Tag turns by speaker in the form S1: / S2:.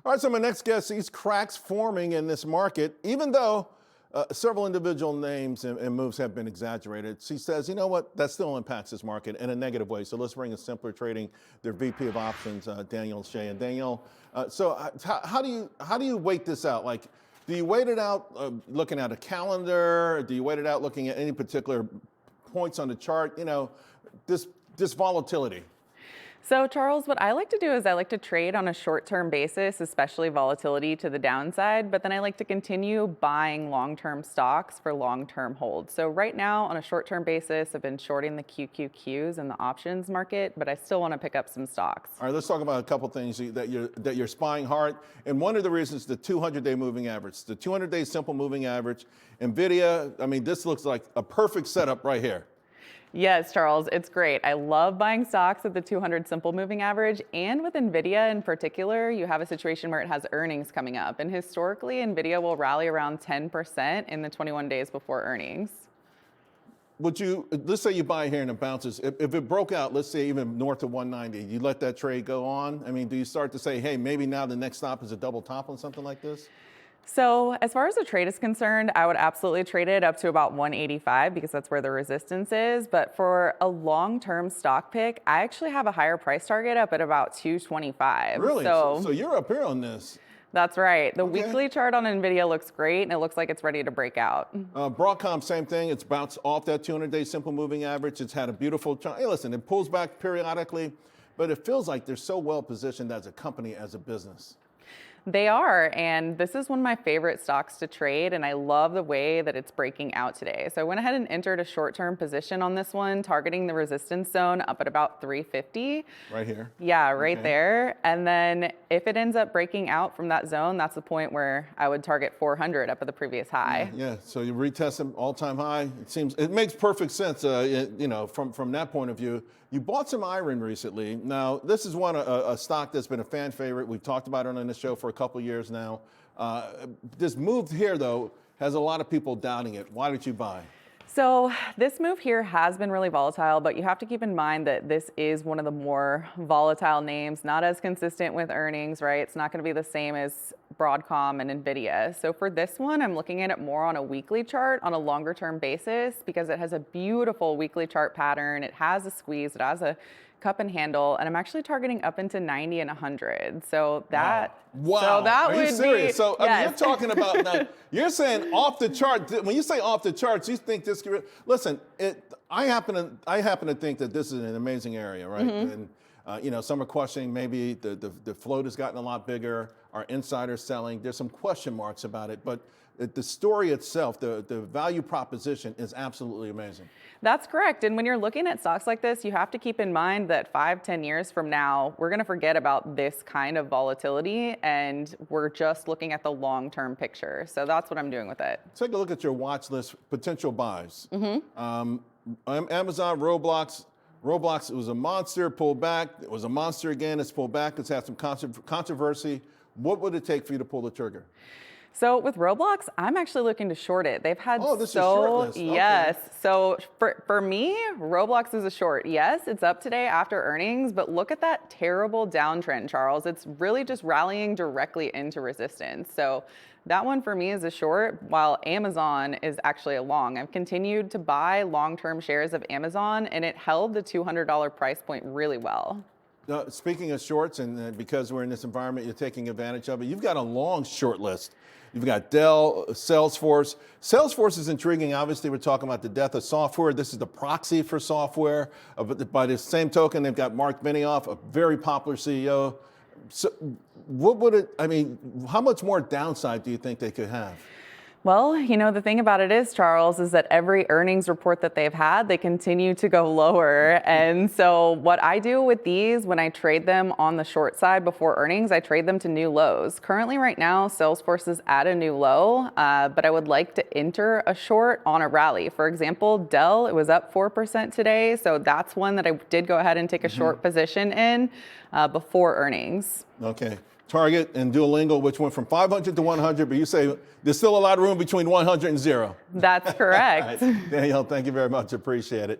S1: All right, so my next guest sees cracks forming in this market, even though several individual names and moves have been exaggerated. She says, you know what, that still impacts this market in a negative way. So let's bring in Simpler Trading, their VP of Options, Daniel Shea. And Daniel, how do you wait this out? Like, do you wait it out looking at a calendar? Do you wait it out looking at any particular points on the chart? You know, this volatility.
S2: So Charles, what I like to do is I like to trade on a short-term basis, especially volatility to the downside, but then I like to continue buying long-term stocks for long-term holds. So right now on a short-term basis, I've been shorting the QQQs in the options market, but I still want to pick up some stocks.
S1: All right, let's talk about a couple things that you're spying hard. And one of the reasons, the 200-day moving average, the 200-day simple moving average. NVIDIA, I mean, this looks like a perfect setup right here.
S2: Yes, Charles, it's great. I love buying stocks at the 200 simple moving average, and with NVIDIA in particular, you have a situation where it has earnings coming up. And historically, NVIDIA will rally around 10% in the 21 days before earnings.
S1: Let's say you buy here and it bounces. If it broke out, let's say even north of 190, you let that trade go on? I mean, do you start to say, hey, maybe now the next stop is a double top on something like this?
S2: So as far as the trade is concerned, I would absolutely trade it up to about 185 because that's where the resistance is. But for a long-term stock pick, I actually have a higher price target up at about 225.
S1: Really? So you're up here on this.
S2: That's right. The
S1: Okay.
S2: weekly chart on NVIDIA looks great, and it looks like it's ready to break out.
S1: Broadcom, same thing. It's bounced off that 200-day simple moving average. It's had a beautiful chart. Hey, listen, it pulls back periodically, but it feels like they're so well positioned as a company, as a business.
S2: They are, and this is one of my favorite stocks to trade, and I love the way that it's breaking out today. So I went ahead and entered a short-term position on this one, targeting the resistance zone up at about 350.
S1: Right here?
S2: Yeah, right
S1: Okay.
S2: there. And then if it ends up breaking out from that zone, that's the point where I would target 400 up at the previous high.
S1: Yeah, so you retest them all-time high. It makes perfect sense, you know, from that point of view. You bought some iron recently. Now, this is a stock that's been a fan favorite. We've talked about it on this show for a couple years now. This move here, though, has a lot of people doubting it. Why did you buy?
S2: So this move here has been really volatile, but you have to keep in mind that this is one of the more volatile names, not as consistent with earnings, right? It's not going to be the same as Broadcom and NVIDIA. So for this one, I'm looking at it more on a weekly chart on a longer term basis because it has a beautiful weekly chart pattern. It has a squeeze, it has a cup and handle, and I'm actually targeting up into 90 and 100. So that,
S1: wow.
S2: So that
S1: Are
S2: would
S1: you serious?
S2: be,
S1: So I mean,
S2: yes.
S1: you're talking about now, you're saying off the chart. When you say off the charts, you think this could, listen, I happen to think that this is an amazing area, right?
S2: Mm-hmm.
S1: And you know, some are questioning maybe the float has gotten a lot bigger. Are insiders selling? There's some question marks about it, but the story itself, the value proposition is absolutely amazing.
S2: That's correct. And when you're looking at stocks like this, you have to keep in mind that 5-10 years from now, we're going to forget about this kind of volatility, and we're just looking at the long-term picture. So that's what I'm doing with it.
S1: Take a look at your watch list, potential buys. Amazon, Roblox. Roblox, it was a monster, pulled back. It was a monster again, it's pulled back. It's had some controversy. What would it take for you to pull the trigger?
S2: So with Roblox, I'm actually looking to short it. They've had
S1: this is short list. Okay.
S2: Yes. So for me, Roblox is a short. Yes, it's up today after earnings, but look at that terrible downtrend, Charles. It's really just rallying directly into resistance. So that one for me is a short, while Amazon is actually a long. I've continued to buy long-term shares of Amazon, and it held the $200 price point really well.
S1: Speaking of shorts, and because we're in this environment, you're taking advantage of it. You've got a long short list. You've got Dell, Salesforce. Salesforce is intriguing. Obviously, we're talking about the death of software. This is the proxy for software. But by the same token, they've got Mark Benioff, a very popular CEO. So how much more downside do you think they could have?
S2: Well, you know, the thing about it is, Charles, is that every earnings report that they've had, they continue to go lower. And so what I do with these when I trade them on the short side before earnings, I trade them to new lows. Currently right now, Salesforce is at a new low, but I would like to enter a short on a rally. For example, Dell, it was up 4% today. So that's one that I did go ahead and take a short position in before earnings.
S1: Okay. Target and Duolingo, which went from 500 to 100, but you say there's still a lot of room between 100 and 0.
S2: That's correct.
S1: All right. Danielle, thank you very much. Appreciate it.